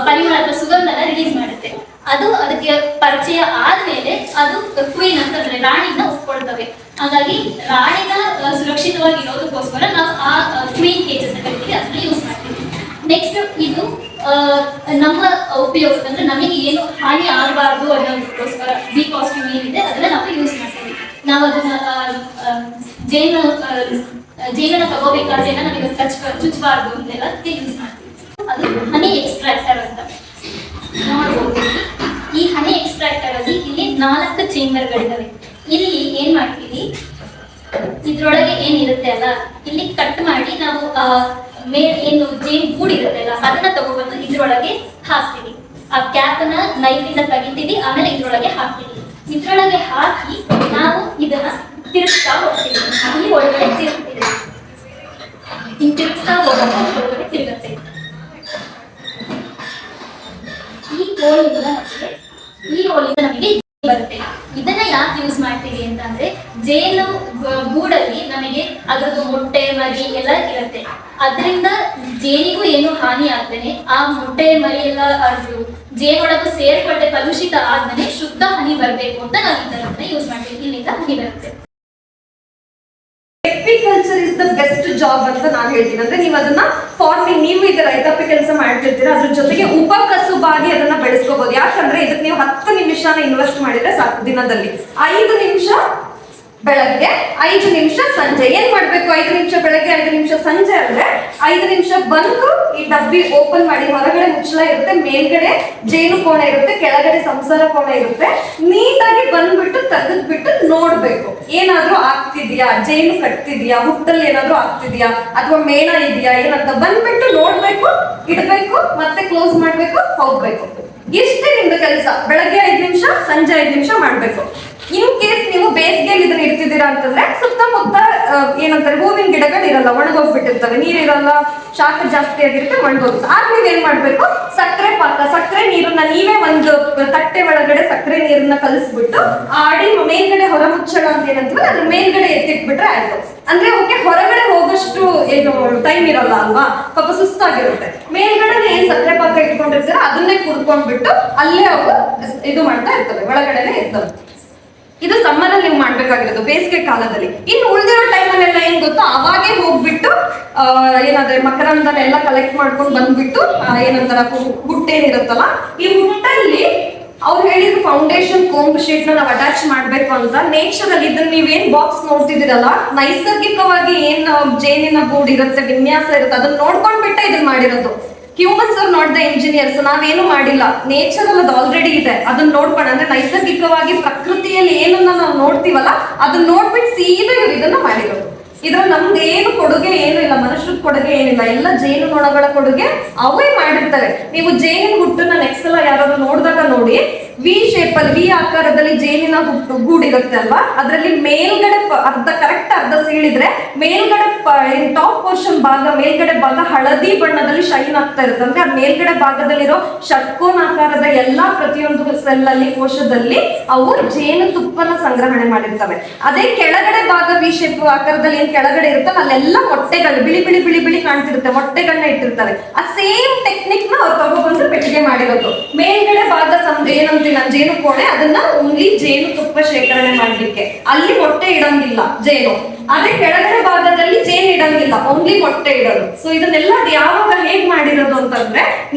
ಪರಿಮಳ ಅಥವಾ ಸುಗಂಧನ ರಿಲೀಸ್ ಮಾಡುತ್ತೆ. ಅದು ಅದಕ್ಕೆ ಪರಿಚಯ ಆದ್ಮೇಲೆ ಅದು ಕ್ವೀನ್ ಅಂತಂದ್ರೆ ರಾಣಿನ ಒಪ್ಕೊಳ್ತವೆ. ಹಾಗಾಗಿ ರಾಣಿನ ಸುರಕ್ಷಿತವಾಗಿ ಇರೋದಕ್ಕೋಸ್ಕರ ನಾವು ಆ ಕ್ವೀನ್ ಕೇಜ್ ಅಂತ ಕರಿತೀವಿ, ಅದನ್ನ ಯೂಸ್ ಮಾಡ್ತೀವಿ. ನೆಕ್ಸ್ಟ್ ಇದು ನಮ್ಮ ಉಪಯೋಗ ಅಂದ್ರೆ ನಮಗೆ ಏನು ಹಾನಿ ಆಗಬಾರ್ದು ಅನ್ನೋದಕ್ಕೋಸ್ಕರ ಬಿ ಕಾಸ್ಟ್ಯೂಮ್ ಏನಿದೆ ಅದನ್ನ ನಾವು ಯೂಸ್ ಮಾಡ್ತೀವಿ. ನಾವು ಅದನ್ನ ಜೇನನ್ನ ತಗೋಬೇಕಾದ್ರೆ ನಮಗೆ ಚುಚ್ಚಬಾರ್ದು ಅಂತೆಲ್ಲ ಯೂಸ್ ಮಾಡ್ತೀವಿ. ಅದು ಹನಿ ಎಕ್ಸ್ಟ್ರಾಕ್ಟರ್ ಅಂತ ನೋಡ್ಬೋದು. ಈ ಹನಿ ಎಕ್ಸ್ಟ್ರಾಕ್ಟರ್ ಅಲ್ಲಿ ಇಲ್ಲಿ 4 ಚೇಂಬರ್ಗಳಿದಾವೆ. ಇಲ್ಲಿ ಏನ್ ಮಾಡ್ತೀವಿ, ಇದ್ರೊಳಗೆ ಏನಿರುತ್ತೆ ಅಲ್ಲ ಇಲ್ಲಿ ಕಟ್ ಮಾಡಿ ನಾವು ಏನು ಜೇನ್ ಗೂಡಿರುತ್ತೆ ಅಲ್ಲ ಅದನ್ನ ತಗೊಬಂದು ಇದ್ರೊಳಗೆ ಹಾಕ್ತೀವಿ. ಆ ಕ್ಯಾಪ್ ನ ನೈಫ್ ಇಂದ ತೆಗಿತೀವಿ, ಆಮೇಲೆ ಇದ್ರೊಳಗೆ ಹಾಕ್ತೀವಿ. ಇದ್ರೊಳಗೆ ಹಾಕಿ ನಾವು ಇದನ್ನ ತಿರುಗಿಸ್ತಾ ಹೋಗ್ತೀವಿ. ಇಲ್ಲಿ ಒಳಗಡೆ ತಿರುಗ್ತೀವಿ, ತಿರುಗಿಸ್ತಾ ಹೋಗುವಾಗ ಒಳಗಡೆ ತಿರುಗುತ್ತೆ. ಈ ಹೋಳಿಂದ ನಮಗೆ ಬರುತ್ತೆ. ಇದನ್ನ ಯಾಕೆ ಯೂಸ್ ಮಾಡ್ತೀವಿ ಅಂತ ಅಂದ್ರೆ ಜೇನು ಗೂಡಲ್ಲಿ ನಮಗೆ ಅದರದ್ದು ಮೊಟ್ಟೆ ಮರಿ ಎಲ್ಲ ಇರುತ್ತೆ. ಅದರಿಂದ ಜೇನಿಗೂ ಏನು ಹಾನಿ ಆಗ್ದೇನೆ ಆ ಮೊಟ್ಟೆ ಮರಿ ಎಲ್ಲ ಅದು ಜೇನೊಳಗೂ ಸೇರ್ಪಟ್ಟೆ ಕಲುಷಿತ ಆದ್ಮೇಲೆ ಶುದ್ಧ ಹನಿ ಬರಬೇಕು ಅಂತ ನಾವು ಇದನ್ನ ಯೂಸ್ ಮಾಡ್ತೀವಿ. ಇಲ್ಲಿಂದ ಹನಿ ಬರುತ್ತೆ. Apiculture is the best job ಅಂತ ನಾನು ಹೇಳ್ತೀನಿ. ಅಂದ್ರೆ ನೀವು ಅದನ್ನ ಫಾರ್ಮಿಂಗ್, ನೀವು ಈಗ ರೈತಾಪಿ ಕೆಲಸ ಮಾಡ್ತಿರ್ತೀರಾ, ಅದ್ರ ಜೊತೆಗೆ ಉಪಕಸುಬಾಗಿ ಅದನ್ನ ಬೆಳೆಸ್ಕೋಬಹುದು. ಯಾಕಂದ್ರೆ ಇದಕ್ಕೆ ನೀವು 10 ನಿಮಿಷನ ಇನ್ವೆಸ್ಟ್ ಮಾಡಿದ್ರೆ ಸಾಕು. ದಿನದಲ್ಲಿ 5 ನಿಮಿಷ ಬೆಳಗ್ಗೆ, 5 ನಿಮಿಷ ಸಂಜೆ. ಏನ್ ಮಾಡ್ಬೇಕು? 5 ನಿಮಿಷ ಬೆಳಗ್ಗೆ, 5 ನಿಮಿಷ ಸಂಜೆ ಅಂದ್ರೆ 5 ನಿಮಿಷ ಬಂದು ಈ ಡಬ್ಬಿ ಓಪನ್ ಮಾಡಿ, ಹೊರಗಡೆ ಮುಚ್ಚಳ ಇರುತ್ತೆ, ಮೇಲ್ಗಡೆ ಜೇನು ಕೋಣ ಇರುತ್ತೆ, ಕೆಳಗಡೆ ಸಂಸಾರ ಕೋಣ ಇರುತ್ತೆ. ನೀಟಾಗಿ ಬಂದ್ಬಿಟ್ಟು ತೆಗೆದ್ಬಿಟ್ಟು ನೋಡ್ಬೇಕು ಏನಾದ್ರೂ ಆಗ್ತಿದ್ಯಾ, ಜೇನು ಕಟ್ತಿದ್ಯಾ, ಹುಟ್ಟಲ್ಲಿ ಏನಾದ್ರೂ ಆಗ್ತಿದ್ಯಾ, ಅಥವಾ ಮೇಣ ಇದೆಯಾ ಏನಂತ ಬಂದ್ಬಿಟ್ಟು ನೋಡ್ಬೇಕು, ಇಡ್ಬೇಕು, ಮತ್ತೆ ಕ್ಲೋಸ್ ಮಾಡ್ಬೇಕು, ಹೋಗ್ಬೇಕು. ಇಷ್ಟೇ ನಿಮ್ದು ಕೆಲಸ. ಬೆಳಗ್ಗೆ 5 ನಿಮಿಷ, ಸಂಜೆ 5 ನಿಮಿಷ ಮಾಡ್ಬೇಕು. ಇನ್ ಕೇಸ್ ನೀವು ಬೇಸಿಗೆಯಲ್ಲಿ ಇದನ್ನ ಇಡ್ತಿದ್ದೀರಾ ಅಂತಂದ್ರೆ ಸುತ್ತಮುತ್ತ ಏನಂತಾರೆ ಹೂವಿನ ಗಿಡಗಳು ಇರಲ್ಲ, ಒಣಗೋಗ್ಬಿಟ್ಟಿರ್ತವೆ, ನೀರಿರಲ್ಲ, ಶಾಖ ಜಾಸ್ತಿ ಆಗಿರುತ್ತೆ, ಒಣಗೋಗುತ್ತೆ. ಆಗ ನೀವ್ ಏನ್ ಮಾಡ್ಬೇಕು? ಸಕ್ಕರೆ ಪಾಕ, ಸಕ್ಕರೆ ನೀರನ್ನ ನೀವೇ ಒಂದು ತಟ್ಟೆ ಒಳಗಡೆ ಸಕ್ಕರೆ ನೀರನ್ನ ಕಲಿಸ್ಬಿಟ್ಟು ಆ ಅಡಿ ಮೇಲ್ಗಡೆ ಹೊರ ಮುಚ್ಚಳ ಅಂತ ಏನಂತೀವಿ ಅದ್ರ ಮೇಲ್ಗಡೆ ಎತ್ತಿಟ್ಬಿಟ್ರೆ ಆಯ್ತು. ಅಂದ್ರೆ ಅವಕ್ಕೆ ಹೊರಗಡೆ ಹೋಗೋಷ್ಟು ಏನು ಟೈಮ್ ಇರಲ್ಲ ಅಲ್ವಾ, ಪಾಪ ಸುಸ್ತಾಗಿರುತ್ತೆ. ಮೇಲ್ಗಡೆ ಏನ್ ಸಕ್ಕರೆ ಪಾಕ ಇಟ್ಕೊಂಡಿರ್ತೀರ ಅದನ್ನೇ ಕುಡ್ಕೊಂಡ್ಬಿಟ್ಟು ಅಲ್ಲೇ ಅವು ಇದು ಮಾಡ್ತಾ ಇರ್ತವೆ, ಒಳಗಡೆನೆ ಇರ್ತವೆ. ಇದು ಸಮ್ಮರ್ ಅಲ್ಲಿ ನೀವು ಮಾಡ್ಬೇಕಾಗಿರೋದು, ಬೇಸಿಗೆ ಕಾಲದಲ್ಲಿ. ಇನ್ನು ಉಳಿದಿರೋ ಟೈಮಲ್ಲೆಲ್ಲ ಏನ್ ಗೊತ್ತೋ ಅವಾಗೇ ಹೋಗ್ಬಿಟ್ಟು ಏನಾದ್ರೆ ಮಕರಂದನೆಲ್ಲ ಕಲೆಕ್ಟ್ ಮಾಡ್ಕೊಂಡು ಬಂದ್ಬಿಟ್ಟು ಏನಂತಾರ ಹುಟ್ಟೇನಿರುತ್ತಲ್ಲ, ಈ ಹುಟ್ಟಲ್ಲಿ ಅವ್ರು ಹೇಳಿದ್ರು ಫೌಂಡೇಶನ್ ಕೋಂಬ್ ಶೀಟ್ ನ ನಾವು ಅಟ್ಯಾಚ್ ಮಾಡ್ಬೇಕು ಅಂತ. ನೇಚರ್ ಅಲ್ಲಿ ಇದನ್ನ ನೀವೇನ್ ಬಾಕ್ಸ್ ನೋಡ್ತಿದ್ದೀರಲ್ಲ, ನೈಸರ್ಗಿಕವಾಗಿ ಏನ್ ಜೇನಿನ ಗೂಡು ಇರುತ್ತೆ, ವಿನ್ಯಾಸ ಇರುತ್ತೆ, ಅದನ್ನ ನೋಡ್ಕೊಂಡ್ಬಿಟ್ಟೆ ಇದನ್ನ ಮಾಡಿರೋದು. ಹ್ಯೂಮನ್ಸ್ ಅವ್ರು ನಾಟ್ ದ ಇಂಜಿನಿಯರ್ಸ್, ನಾವೇನು ಮಾಡಿಲ್ಲ, ನೇಚರ್ ಅಲ್ಲಿ ಅದು ಆಲ್ರೆಡಿ ಇದೆ. ಅದನ್ನ ನೋಡ್ಕೊಂಡು ಅಂದ್ರೆ ನೈಸರ್ಗಿಕವಾಗಿ ಪ್ರಕೃತಿಯಲ್ಲಿ ಏನನ್ನ ನಾವು ನೋಡ್ತೀವಲ್ಲ ಅದನ್ನ ನೋಡ್ಬಿಟ್ಟು ಸೀದಾ ಇವ್ರು ಇದನ್ನ ಮಾಡಿರೋದು. ಇದ್ರಲ್ಲಿ ನಮ್ದು ಏನು ಕೊಡುಗೆ ಏನು ಇಲ್ಲ, ಮನುಷ್ಯರ ಕೊಡುಗೆ ಏನಿಲ್ಲ, ಎಲ್ಲ ಜೇನು ನೊಣಗಳ ಕೊಡುಗೆ ಅವೇ ಮಾಡಿರ್ತಾರೆ. ನೀವು ಜೇನಿನ ಹುಟ್ಟನ್ನ ನೆಕ್ಸ್ಟ್ ಸಲ ಯಾರಾದ್ರೂ ನೋಡಿದಾಗ ನೋಡಿ, ವಿ ಶೇಪ್ ಅಲ್ಲಿ, ವಿ ಆಕಾರದಲ್ಲಿ ಜೇನಿನ ಗೂಡಿರುತ್ತೆ ಅಲ್ವಾ, ಅದರಲ್ಲಿ ಮೇಲ್ಗಡೆ ಕರೆಕ್ಟ್ ಅರ್ಧ ಸೀಳಿದ್ರೆ ಮೇಲ್ಗಡೆ ಟಾಪ್ ಪೋರ್ಷನ್ ಭಾಗ, ಮೇಲ್ಗಡೆ ಭಾಗ ಹಳದಿ ಬಣ್ಣದಲ್ಲಿ ಶೈನ್ ಆಗ್ತಾ ಇರುತ್ತೆ. ಅಂದ್ರೆ ಆ ಮೇಲ್ಗಡೆ ಭಾಗದಲ್ಲಿರೋ ಷಟ್ಕೋನ ಆಕಾರದ ಎಲ್ಲಾ ಪ್ರತಿಯೊಂದು ಸೆಲ್ ಅಲ್ಲಿ, ಕೋಶದಲ್ಲಿ ಅವು ಜೇನು ತುಪ್ಪನ ಸಂಗ್ರಹಣೆ ಮಾಡಿರ್ತವೆ. ಅದೇ ಕೆಳಗಡೆ ಭಾಗ ವಿ ಶೇಪ್ ಆಕಾರದಲ್ಲಿ ಏನ್ ಕೆಳಗಡೆ ಇರುತ್ತಲ್ಲ ಅಲ್ಲೆಲ್ಲ ಮೊಟ್ಟೆಗಳು ಬಿಳಿ ಬಿಳಿ ಬಿಳಿ ಬಿಳಿ ಕಾಣ್ತಿರುತ್ತೆ, ಮೊಟ್ಟೆಗಳನ್ನ ಇಟ್ಟಿರ್ತಾರೆ. ಆ ಸೇಮ್ ಟೆಕ್ನಿಕ್ ನ ಅವ್ರು ತಗೊಬಂದು ಪೆಟ್ಟಿಗೆ ಮಾಡಿರೋದು. ಮೇಲ್ಗಡೆ ಭಾಗ ಏನಂತೀವಿ ನಾನು ಜೇನು ಕೋಣೆ, ಅದನ್ನ ಓನ್ಲಿ ಜೇನು ತುಪ್ಪ ಶೇಖರಣೆ ಮಾಡ್ಲಿಕ್ಕೆ, ಅಲ್ಲಿ ಮೊಟ್ಟೆ ಇಡಂಗಿಲ್ಲ ಜೇನು. ಅದೇ ಕೆಳಗಡೆ ಭಾಗದಲ್ಲಿ ಜೇನ್ ಇಡಂಗಿಲ್ಲ, ಓನ್ಲಿ ಮೊಟ್ಟೆ ಇಡೋದು. ಸೊ ಇದನ್ನೆಲ್ಲ ಅದು ಯಾವಾಗ ಹೇಗ್ ಮಾಡಿರೋದು ಅಂತಂದ್ರೆ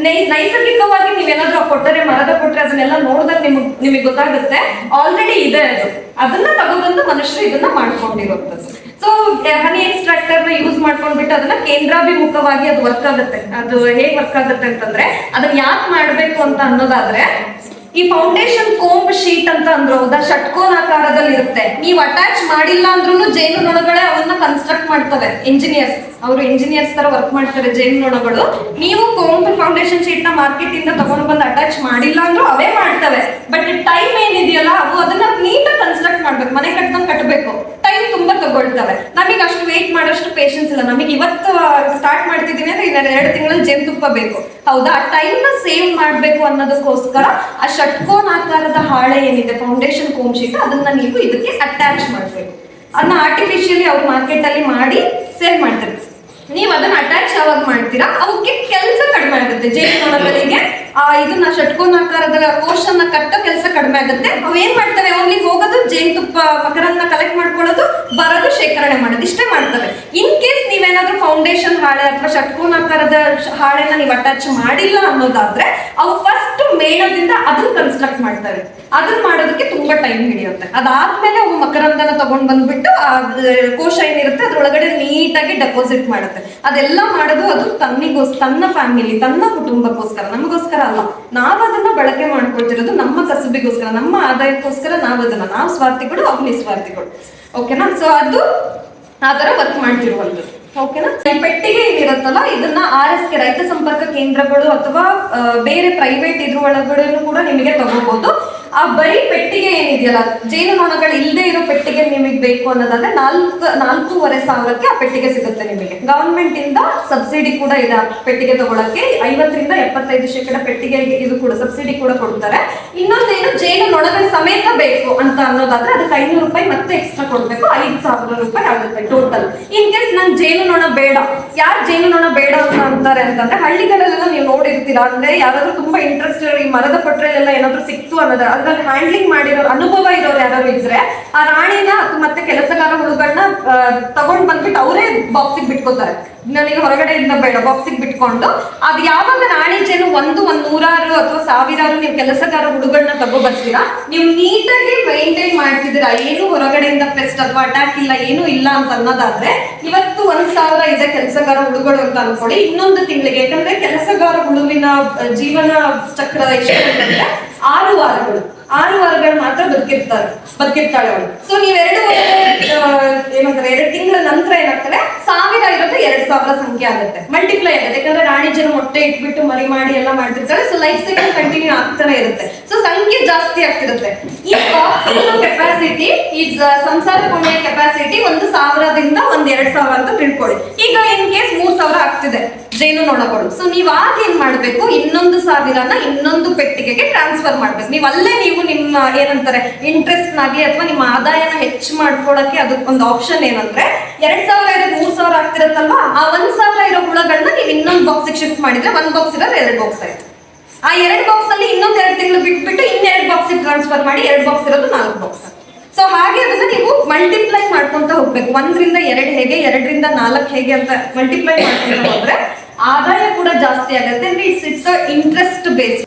ನೈಸರ್ಗಿಕವಾಗಿ ನೀವೇನಾದ್ರೂ ಕೊಟ್ಟರೆ, ಮರದ ಕೊಟ್ಟರೆ ಅದನ್ನೆಲ್ಲ ನೋಡಿದಾಗ ನಿಮಗೆ ಗೊತ್ತಾಗುತ್ತೆ ಆಲ್ರೆಡಿ ಇದೆ ಅದು. ಅದನ್ನ ತಗೊಬಂದು ಮನುಷ್ಯರು ಇದನ್ನ ಮಾಡ್ಕೊಂಡಿರುವಂತದ್ದು. ಸೊ ಹನಿ ಎಕ್ಸ್ಟ್ರಾಕ್ಟರ್ ನ ಯೂಸ್ ಮಾಡ್ಕೊಂಡ್ಬಿಟ್ಟು ಅದನ್ನ ಕೇಂದ್ರಾಭಿಮುಖವಾಗಿ ಅದು ವರ್ಕ್ ಆಗುತ್ತೆ. ಅದು ಹೇಗ್ ವರ್ಕ್ ಆಗುತ್ತೆ ಅಂತಂದ್ರೆ ಅದನ್ನ ಯಾಕೆ ಮಾಡ್ಬೇಕು ಅಂತ ಅನ್ನೋದಾದ್ರೆ, ಈ ಫೌಂಡೇಶನ್ ಕೋಂಬ್ ಶೀಟ್ ಅಂತ ಅಂದ್ರು ಹೌದಾ, ಷಟ್ಕೋನಾಕಾರದಲ್ಲಿ ಇರುತ್ತೆ. ನೀವು ಅಟ್ಯಾಚ್ ಮಾಡಿಲ್ಲ ಅಂದ್ರೂ ಜೇನು ನೊಣಗಳೇ ಅವನ್ನ ಕನ್ಸ್ಟ್ರಕ್ಟ್ ಮಾಡ್ತವೆ. ಅವರು ಇಂಜಿನಿಯರ್ಸ್ ತರ ವರ್ಕ್ ಮಾಡ್ತಾರೆ ಜೇನು ನೊಣಗಳು. ನೀವು ಕೋಂಬ್ ಫೌಂಡೇಶನ್ ಶೀಟ್ ನ ಮಾರ್ಕೆಟ್ ಇಂದ ತಗೊಂಡು ಬಂದು ಅಟ್ಯಾಚ್ ಮಾಡಿಲ್ಲ ಅಂದ್ರೂ ಅವೇ ಮಾಡ್ತವೆ. ಬಟ್ ಟೈಮ್ ಏನಿದೆಯಲ್ಲ ಅವು ಅದನ್ನ ನೀಟಾಗಿ ಕನ್ಸ್ಟ್ರಕ್ಟ್ ಮಾಡ್ಬೇಕು, ಮನೆ ಕಟ್ದಂಗ್ ಕಟ್ಟಬೇಕು. ಟೈಮ್ ತುಂಬಾ ತಗೊಳ್ತವೆ. ನಮಗೆ ಅಷ್ಟು ವೇಟ್ ಮಾಡೋಷ್ಟು ಪೇಷನ್ಸ್ ಇಲ್ಲ. ನಮಗೆ ಇವತ್ತು ಸ್ಟಾರ್ಟ್ ಮಾಡ್ತಿದೀನಿ ಅಂದ್ರೆ ಇನ್ನ 2 ತಿಂಗಳಲ್ಲಿ ಜೇನುತುಪ್ಪ ಬೇಕು, ಹೌದಾ? ಆ ಟೈಮ್ ನ ಸೇವ್ ಮಾಡ್ಬೇಕು ಅನ್ನೋದಕ್ಕೋಸ್ಕರ ಆ ಷಟ್ಕೋನಾಕಾರದ ಹಾಳೆ ಏನಿದೆ ಫೌಂಡೇಶನ್ ಕೋಮ್ ಶೀಟ್, ಅದನ್ನ ನೀವು ಇದಕ್ಕೆ ಅಟ್ಯಾಚ್ ಮಾಡ್ಬೇಕು. ಅದನ್ನ ಆರ್ಟಿಫಿಷಿಯಲಿ ಅವ್ರು ಮಾರ್ಕೆಟ್ ಅಲ್ಲಿ ಮಾಡಿ ಸೇಲ್ ಮಾಡ್ತಾರೆ. ನೀವು ಅದನ್ನ ಅಟ್ಯಾಚ್ ಯಾವಾಗ ಮಾಡ್ತೀರಾ ಅವಕ್ಕೆ ಕೆಲಸ ಕಡಿಮೆ ಆಗುತ್ತೆ. ಜೇನುನೊಣಗಳಿಗೆ ಇದನ್ನ ಷಟ್ಕೋನಾಕಾರದ ಕೋಶನ್ನ ಕಟ್ಟೋ ಕೆಲಸ ಕಡಿಮೆ ಆಗುತ್ತೆ. ಅವು ಏನ್ ಮಾಡ್ತವೆ, ಓನ್ಲಿ ಹೋಗೋದು ಜೇನುತುಪ್ಪ ಮಕರನ್ನ ಕಲೆಕ್ಟ್ ಮಾಡ್ಕೊಳ್ಳೋದು, ಬರೋದು, ಶೇಖರಣೆ ಮಾಡೋದು, ಇಷ್ಟೇ ಮಾಡ್ತವೆ. ಇನ್ ಕೇಸ್ ನೀವೇನಾದ್ರೂ ಫೌಂಡೇಶನ್ ಹಾಳೆ ಅಥವಾ ಷಟ್ಕೋನಾಕಾರದ ಹಾಳೆನ ನೀವು ಅಟ್ಯಾಚ್ ಮಾಡಿಲ್ಲ ಅನ್ನೋದಾದ್ರೆ ಅವು ಫಸ್ಟ್ ಮೇಣದಿಂದ ಅದನ್ನ ಕನ್ಸ್ಟ್ರಕ್ಟ್ ಮಾಡ್ತವೆ. ಅದನ್ನ ಮಾಡೋದಕ್ಕೆ ತುಂಬಾ ಟೈಮ್ ಹಿಡಿಯುತ್ತೆ. ಅದಾದ್ಮೇಲೆ ಅವು ಮಕರಂದನ ತಗೊಂಡ್ ಬಂದ್ಬಿಟ್ಟು ಆ ಕೋಶ ಏನಿರುತ್ತೆ ಅದ್ರೊಳಗಡೆ ನೀಟಾಗಿ ಡೆಪಾಸಿಟ್ ಮಾಡುತ್ತೆ. ಅದೆಲ್ಲ ಮಾಡೋದು ಅದು ತನ್ನ ಫ್ಯಾಮಿಲಿ, ತನ್ನ ಕುಟುಂಬಕ್ಕೋಸ್ಕರ, ನಮಗೋಸ್ಕರ ಅಲ್ಲ. ನಾವ್ ಅದನ್ನ ಬಳಕೆ ಮಾಡ್ಕೊಳ್ತಿರೋದು ನಮ್ಮ ಕಸುಬಿಗೋಸ್ಕರ, ನಮ್ಮ ಆದಾಯಕ್ಕೋಸ್ಕರ. ನಾವು ಸ್ವಾರ್ಥಿಗಳು, ಅವ್ರು ನಿಸ್ವಾರ್ಥಿಗಳು. ಓಕೆನಾ? ಸೊ ಅದು ಆ ತರ ವರ್ಕ್ ಮಾಡ್ತಿರುವಂಥದ್ದು. ಓಕೆನಾ? ಈ ಪೆಟ್ಟಿಗೆ ಏನಿರುತ್ತಲ್ಲ ಇದನ್ನ RSK ರೈತ ಸಂಪರ್ಕ ಕೇಂದ್ರಗಳು ಅಥವಾ ಬೇರೆ ಪ್ರೈವೇಟ್ ಇದ್ರ ಒಳಗಡೆ ಕೂಡ ನಿಮಗೆ ತಗೋಬಹುದು. ಆ ಬರೀ ಪೆಟ್ಟಿಗೆ ಏನಿದೆಯಲ್ಲ, ಜೇನುನೊಣಗಳು ಇಲ್ಲದೆ ಇರೋ ಪೆಟ್ಟಿಗೆ ನಿಮಗೆ ಬೇಕು ಅನ್ನೋದಾದ್ರೆ 4,500 ಆ ಪೆಟ್ಟಿಗೆ ಸಿಗುತ್ತೆ ನಿಮಗೆ. ಗವರ್ಮೆಂಟ್ ಇಂದ ಸಬ್ಸಿಡಿ ಕೂಡ ಇದೆ ಆ ಪೆಟ್ಟಿಗೆ ತಗೊಳಕ್ಕೆ. 50ರಿಂದ 75% ಪೆಟ್ಟಿಗೆ ಇದು ಕೂಡ ಸಬ್ಸಿಡಿ ಕೂಡ ಕೊಡ್ತಾರೆ. ಇನ್ನೊಂದೇನು, ಜೇನುನೊಣಗಳ ಸಮೇತ ಬೇಕು ಅಂತ ಅನ್ನೋದಾದ್ರೆ ಅದಕ್ಕೆ 500 ರೂಪಾಯಿ ಮತ್ತೆ ಎಕ್ಸ್ಟ್ರಾ ಕೊಡ್ಬೇಕು. 5,000 ರೂಪಾಯಿ ಆಗುತ್ತೆ ಟೋಟಲ್. ಇನ್ ಕೇಸ್ ನನ್ ಜೇನುನೊಣ ಬೇಡ, ಯಾರು ಜೇನುನೊಣ ಬೇಡ ಅಂತ ಅಂತಾರೆ ಅಂತಂದ್ರೆ ಹಳ್ಳಿಗಳಲ್ಲೆಲ್ಲ ನೀವು ನೋಡಿರ್ತೀರಾ. ಅಂದ್ರೆ ಯಾರಾದ್ರೂ ತುಂಬಾ ಇಂಟ್ರೆಸ್ಟ್ ಈ ಮರದ ಪಟ್ರೆಲೆಲ್ಲ ಏನಾದ್ರು ಸಿಕ್ತು ಅನ್ನೋದು, ಅದ್ರಲ್ಲಿ ಹ್ಯಾಂಡ್ಲಿಂಗ್ ಮಾಡಿರೋ ಅನುಭವ ಇರೋರು ಯಾರು ಇದ್ರೆ ಆ ರಾಣಿನ ಮತ್ತೆ ಕೆಲಸಗಾರ ಹುಳುಗಳನ್ನ ತಗೊಂಡ್ ಬಂದ್ಬಿಟ್ಟು ಅವರೇ ಬಾಕ್ಸಿಗೆ ಬಿಟ್ಕೋತಾರೆ. ನನಗೆ ಹೊರಗಡೆಯಿಂದ ಬೇಡ, ಬಾಕ್ಸಿಗೆ ಬಿಟ್ಕೊಂಡು ಅದು ಯಾವಾಗ ರಾಣಿ ಜೇನು ಒಂದು 100 ಅಥವಾ 1000 ನೀವು ಕೆಲಸಗಾರ ಹುಳುಗಳನ್ನ ತಗೋ ಬರ್ತೀರಾ, ನೀವು ನೀಟಾಗಿ ಮೈಂಟೈನ್ ಮಾಡ್ತಿದ್ದೀರಾ, ಏನು ಹೊರಗಡೆಯಿಂದ ಪೆಸ್ಟ್ ಅಥವಾ ಅಟ್ಯಾಕ್ ಇಲ್ಲ, ಏನು ಇಲ್ಲ ಅಂತ ಅನ್ನೋದಾದ್ರೆ ಇವತ್ತು 1,000 ಇದೆ ಕೆಲಸಗಾರ ಹುಳುಗಳು ಅಂತ ಅನ್ಕೊಳ್ಳಿ. ಇನ್ನೊಂದು ತಿಂಗಳಿಗೆ, ಯಾಕಂದ್ರೆ ಕೆಲಸಗಾರ ಹುಳುವಿನ ಜೀವನ ಚಕ್ರ ಎಷ್ಟು ಅಂತಂದ್ರೆ 6 ವಾರಗಳು. 6 ವಾರಗಳು ಮಾತ್ರ ಬದುಕಿರ್ತಾಳೆ ಅವಳು. ಸೊ ನೀವು 2 ತಿಂಗಳ ನಂತರ ಏನಾಗ್ತದೆ, 1000 ಇರುತ್ತೆ 2,000 ಸಂಖ್ಯೆ ಆಗುತ್ತೆ, ಮಲ್ಟಿಪ್ಲೈ ಆಗುತ್ತೆ. ಯಾಕಂದ್ರೆ ರಾಣಿ ಜನ ಮೊಟ್ಟೆ ಇಟ್ಬಿಟ್ಟು ಮರಿ ಮಾಡಿ ಎಲ್ಲ ಮಾಡ್ತಿರ್ತಾರೆ. ಸೊ ಲೈಫ್ ಸೈಕಲ್ ಕಂಟಿನ್ಯೂ ಆಗ್ತಾನೆ ಇರುತ್ತೆ. ಸೊ ಸಂಖ್ಯೆ ಜಾಸ್ತಿ ಆಗ್ತಿರುತ್ತೆ. ಈ ಕೆಪಾಸಿಟಿ, ಈ ಸಂಸಾರ ಕೋಣೆಯ ಕೆಪಾಸಿಟಿ 1,000ದಿಂದ 2,000 ಅಂತ ತಿಳ್ಕೊಳ್ಳಿ. ಈಗ ಇನ್ ಕೇಸ್ 3,000 ಆಗ್ತಿದೆ ಜೇನುನೊಣಗಳು. ಸೊ ನೀವ್ ಆಗ ಏನ್ ಮಾಡ್ಬೇಕು, 1,000ನ ಇನ್ನೊಂದು ಪೆಟ್ಟಿಗೆಗೆ ಟ್ರಾನ್ಸ್ಫರ್ ಮಾಡ್ಬೇಕು. ನೀವು ಅಲ್ಲೇ ನಿಮ್ಮ ಏನಂತಾರೆ ಇಂಟ್ರೆಸ್ಟ್ ನಾಗ್ಲಿ ಅಥವಾ ನಿಮ್ಮ ಆದಾಯನ ಹೆಚ್ಚು ಮಾಡ್ಕೊಳಕ್ಕೆ ಅದಕ್ಕೊಂದು ಆಪ್ಷನ್ ಏನಂದ್ರೆ 2,000 3,000 ಆಗ್ತಿರತ್ತಲ್ವಾ, ಆ 1,000 ಇರೋ ಹುಳಗಳನ್ನ ನೀವು ಇನ್ನೊಂದು ಬಾಕ್ಸಿಗೆ ಶಿಫ್ಟ್ ಮಾಡಿದ್ರೆ 1 ಬಾಕ್ಸ್ ಇರೋದು 2 ಬಾಕ್ಸ್ ಆಯ್ತು. ಆ 2 ಬಾಕ್ಸ್ ಅಲ್ಲಿ ಇನ್ನೊಂದು 2 ತಿಂಗಳು ಬಿಟ್ಬಿಟ್ಟು 2 ಬಾಕ್ಸಿಗೆ ಟ್ರಾನ್ಸ್ಫರ್ ಮಾಡಿ 2 ಬಾಕ್ಸ್ ಇರೋದು 4 ಬಾಕ್ಸ್. ಸೊ ಹಾಗೆ ಅದನ್ನ ನೀವು ಮಲ್ಟಿಪ್ಲೈ ಮಾಡ್ಕೊಂತ ಹೋಗ್ಬೇಕು. 1ರಿಂದ 2 ಹೇಗೆ, 2ರಿಂದ 4 ಹೇಗೆ ಅಂತ ಮಲ್ಟಿಪ್ಲೈ ಮಾಡ್ಕೊಂತ ಹೋದ್ರೆ ಆದಾಯ ಕೂಡ ಜಾಸ್ತಿ ಆಗುತ್ತೆ. ಅಂದ್ರೆ ಇಟ್ಸ್ ಇಂಟ್ರೆಸ್ಟ್ ಬೇಸ್ಡ್.